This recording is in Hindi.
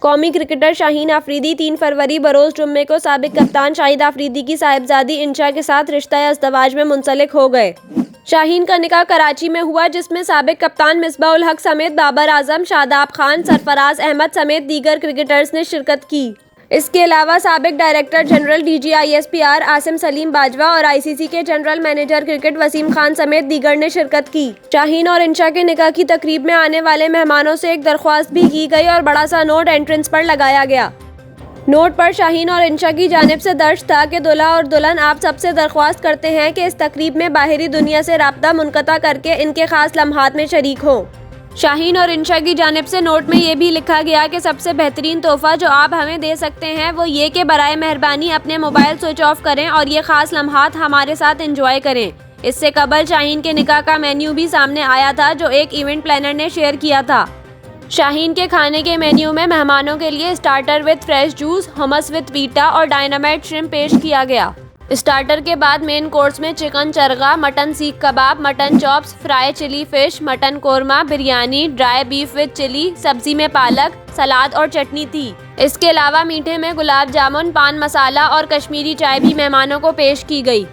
कौमी क्रिकेटर शाहीन आफरीदी 3 फरवरी बरोज़ जुम्मे को साबिक कप्तान शाहिद आफरीदी की साहिबजादी इंशा के साथ रिश्ता-ए-अज़दवाज में मुंसलिक हो गए। शाहीन का निकाह कराची में हुआ, जिसमें साबिक कप्तान मिसबाह-उल हक समेत बाबर आजम, शादाब खान, सरफराज अहमद समेत दीगर क्रिकेटर्स ने शिरकत की। इसके अलावा साबिक director general DGISPR Asim Saleem Bajwa और ICC के general manager cricket Wasim Khan समेत दीगर ने शिरकत की। शाहीन और इंशा के निकाह की तकरीब में आने वाले मेहमानों से एक दरख्वास्त भी की गई और बड़ा सा नोट एंट्रेंस पर लगाया गया। नोट पर शाहीन और इंशा की जानिब से दर्ज था कि दूल्हा और दुल्हन आप सबसे दरख्वास्त करते हैं कि इस तकरीब में बाहरी दुनिया से राब्ता मुनक़ता करके इनके खास लम्हात में शरीक हों। शाहीन और इंशा की जानिब से नोट में ये भी लिखा गया कि सबसे बेहतरीन तोहफ़ा जो आप हमें दे सकते हैं वो ये कि बराए मेहरबानी अपने मोबाइल स्विच ऑफ करें और ये ख़ास लम्हात हमारे साथ एंजॉय करें। इससे कबल शाहीन के निकाह का मेन्यू भी सामने आया था, जो एक इवेंट प्लानर ने शेयर किया था। शाहीन के खाने के मेन्यू में मेहमानों के लिए starter with fresh juice, hummus with pita और डायनामाइट श्रिम्प पेश किया गया। स्टार्टर के बाद मेन कोर्स में chicken chargha, mutton seekh kebab, mutton chops, fry chilli fish, mutton korma, biryani, dry beef with chilli, सब्जी में पालक, सलाद और चटनी थी। इसके अलावा मीठे में गुलाब जामुन, पान मसाला और कश्मीरी चाय भी मेहमानों को पेश की गई।